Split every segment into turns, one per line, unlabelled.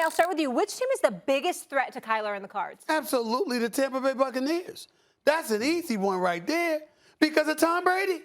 I'll start with you. Which team is the biggest threat to Kyler and the Cards?
Absolutely, the Tampa Bay Buccaneers. That's an easy one right there because of Tom Brady.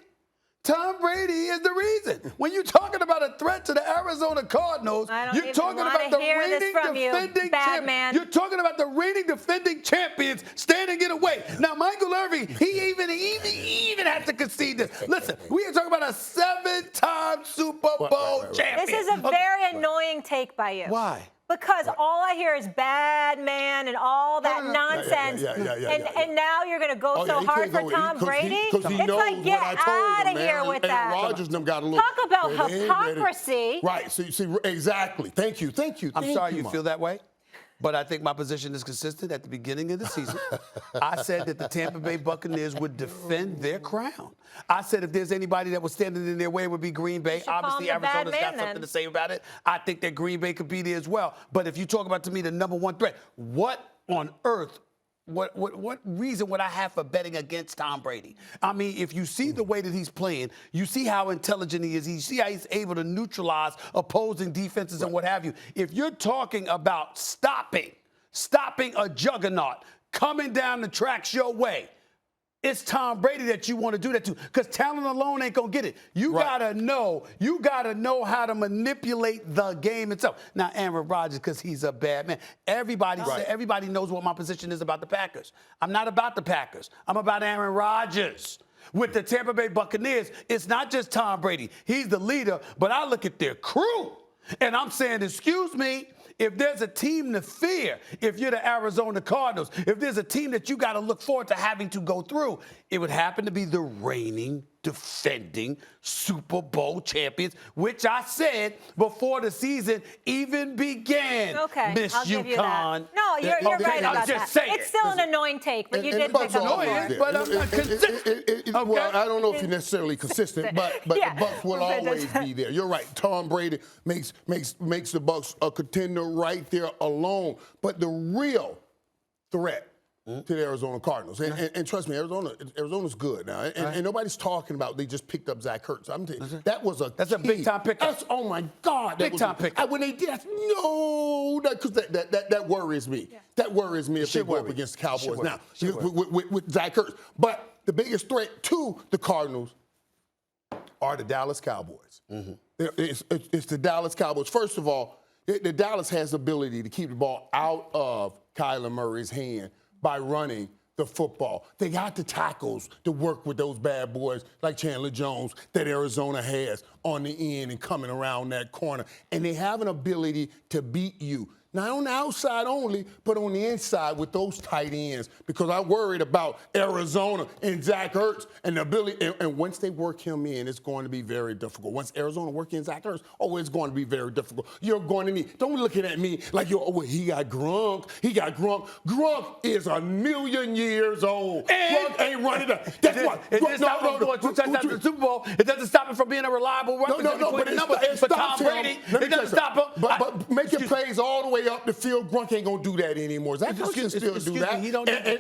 Tom Brady is the reason. When you're talking about a threat to the Arizona Cardinals, you're talking about the reigning defending champions. You're talking about the reigning defending champions standing in the way. Now, Michael Irvin, he even has to concede this. Listen, we are talking about a 7-time Super Bowl champion.
This is a very annoying take by you.
Why?
Because all I hear is bad man and all that nonsense. And now you're going to go so hard for Tom Brady? It's like, get out of here with that.
Rodgers and them got a little.
Talk about hypocrisy.
Right. See, exactly. Thank you.
I'm sorry you feel that way. But I think my position is consistent. At the beginning of the season, I said that the Tampa Bay Buccaneers would defend their crown. I said if there's anybody that was standing in their way, it would be Green Bay. Obviously, Arizona's got something to say about it. I think that Green Bay could be there as well. But if you talk about, to me, the number one threat, what on earth, what reason would I have for betting against Tom Brady? I mean, if you see the way that he's playing, you see how intelligent he is, you see how he's able to neutralize opposing defenses and what have you. If you're talking about stopping a juggernaut coming down the tracks your way, it's Tom Brady that you want to do that to, because talent alone ain't gonna get it. You gotta know how to manipulate the game itself. Now, Aaron Rodgers, because he's a bad man. Everybody knows what my position is about the Packers. I'm not about the Packers. I'm about Aaron Rodgers. With the Tampa Bay Buccaneers, it's not just Tom Brady. He's the leader, but I look at their crew, and I'm saying, excuse me, if there's a team to fear, if you're the Arizona Cardinals, if there's a team that you got to look forward to having to go through, it would happen to be the reigning, defending Super Bowl champions, which I said before the season even began.
Okay,
Miss
I'll give you
UConn.
that. No, you're right about
just
that.
saying.
It's still an annoying take, but you did pick up on it.
But I'm not consistent.
Well, I don't know if you're necessarily consistent, but the Bucs will always be there. You're right. Tom Brady makes the Bucs a contender right there alone. But the real threat to the Arizona Cardinals. And trust me, Arizona's good now. And nobody's talking about they just picked up Zach Ertz. I'm telling you, that's a
big-time pickup.
Oh, my God.
Big-time pickup.
When they did that, because that worries me. Yeah. That worries me if they go up against the Cowboys now with Zach Ertz. But the biggest threat to the Cardinals are the Dallas Cowboys. It's the Dallas Cowboys. First of all, the Dallas has the ability to keep the ball out of Kyler Murray's hand by running the football. They got the tackles to work with those bad boys like Chandler Jones that Arizona has on the end and coming around that corner. And they have an ability to beat you. Not on the outside only, but on the inside with those tight ends, because I'm worried about Arizona and Zach Ertz and the ability. And once they work him in, it's going to be very difficult. Once Arizona work in Zach Ertz, it's going to be very difficult. You're going to need. Don't be looking at me like he got Gronk. He got Gronk. Gronk is 1,000,000 years old. And Gronk ain't running up. That's what.
It doesn't stop him going 2 touchdowns in the Super Bowl. It doesn't stop him from being a reliable weapon.
But
it stops Tom Brady. It doesn't stop him.
But making plays all the way up the field, Gronk ain't gonna do that anymore. Zach Ertz can still do that.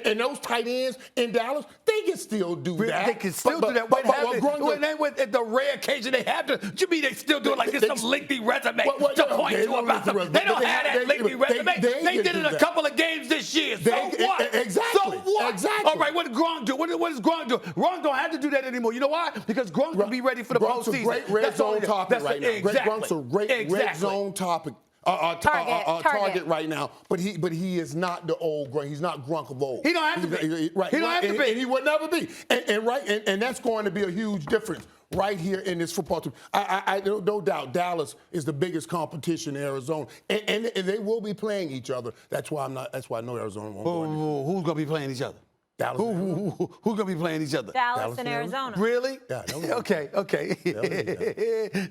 And those tight ends in Dallas, they can still do that.
They can still do that. With the rare occasion they have to, you mean they still do it like it's some lengthy resume to point to about them? They don't have that lengthy resume. They did it a couple of games this year. So what?
Exactly.
So what?
Exactly.
All right, what did Gronk do? What does Gronk do? Gronk don't have to do that anymore. You know why? Because Gronk can be ready for the postseason.
Gronk's a great red zone topic right now. Gronk's a great red zone topic. Target right now, but he is not the old Gronk. He's not Gronk of old.
He don't have to be.
Right.
He don't have to be.
And he would never be. And that's going to be a huge difference right here in this football team. I no doubt Dallas is the biggest competition in Arizona, and they will be playing each other. That's why I know Arizona won't go.
Who's gonna be playing each other?
Dallas.
Who's going to be playing each other?
Dallas and Arizona.
Really?
Yeah.
Okay.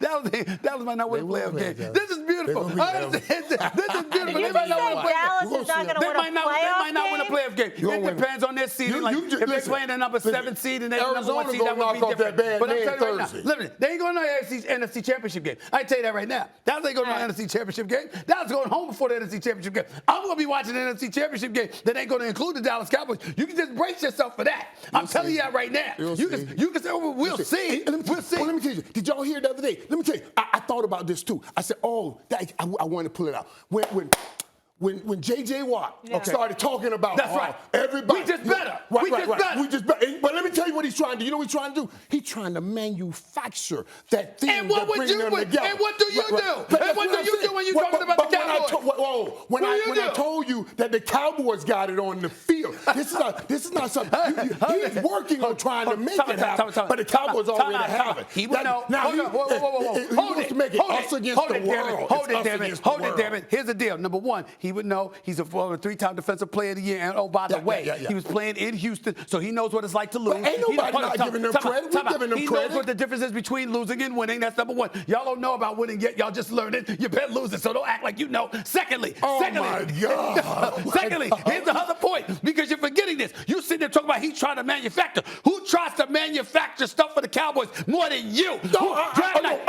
Dallas might not win a playoff game. This is beautiful. This is beautiful.
They might not win a playoff game. They
might not win a playoff game. It depends on their seeding. If they're playing the number 7 seed and they're the number 1 seed, that would be different. But I'm telling you right now, listen, they ain't going to the NFC Championship game. I tell you that right now. Dallas ain't going to the NFC Championship game. Dallas going home before the NFC Championship game. I'm going to be watching the NFC Championship game that ain't going to include the Dallas Cowboys. You can just brace yourself for that. I'm telling you that right now. You can say, we'll see. We'll see.
Well, let me tell you. Did y'all hear the other day? Let me tell you. I thought about this too. I said, I want to pull it out. When when J.J. Watt started talking about everybody.
We just better.
We just better. But let me tell you what he's trying to do. You know what he's trying to do? He's trying to manufacture that thing.
And what would you do? And what do you do? And what do you do when you're talking about the Cowboys?
When I told you that the Cowboys got it on the field, this is not something. He's working on trying to make it happen, but the Cowboys already have it.
He would know.
Now he wants to make it us against the world.
Hold it, damn it. Here's the deal. Number one, he would know he's a former 3-time Defensive Player of the Year. And oh, by the way, he was playing in Houston, so he knows what it's like to lose.
But ain't nobody not giving them credit. We're giving them credit.
He knows what the difference is between losing and winning. That's number one. Y'all don't know about winning yet. Y'all just learning. You bet losing, so don't act like you know. Secondly,
my God.
Secondly, here's the other point, because you're forgetting this. You sitting there talking about he's trying to manufacture. Who tries to manufacture stuff for the Cowboys more than you? Draft night.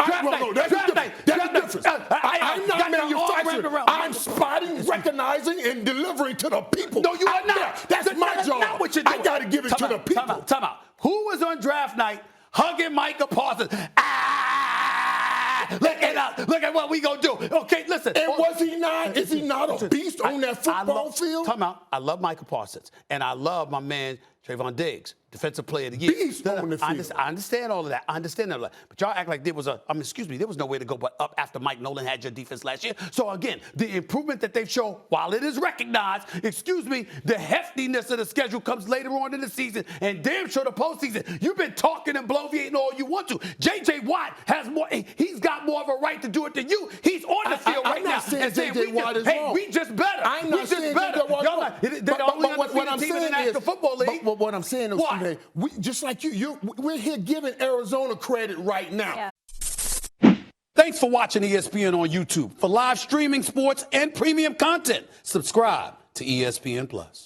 That's the difference. I'm not manufacturing. I'm spotting, recognizing, and delivering to the people.
No, you are not.
That's my job.
Not what you're doing.
I got to give it to the people.
Time out. Who was on draft night hugging Michael Parsons? Look at what we gonna do. Okay, listen.
And was he not? Is he not a beast on that football field?
Time out. I love Michael Parsons, and I love my man Trayvon Diggs, Defensive Player of the Year.
Beast on the field.
I understand all of that. But y'all act like there was there was no way to go but up after Mike Nolan had your defense last year. So again, the improvement that they've shown, while it is recognized, the heftiness of the schedule comes later on in the season, and damn sure the postseason. You've been talking and bloviating all you want to. J.J. Watt has more. He's got more of a right to do it than you. He's on the field right now.
I'm not saying J.J. Watt is wrong.
We just better.
I'm not saying J.J. Watt is wrong.
They're the only undefeated team in the National Football League.
But what I'm saying is, just like we're here giving Arizona credit right now.
Yeah. Thanks for watching ESPN on YouTube. For live streaming, sports, and premium content, subscribe to ESPN+.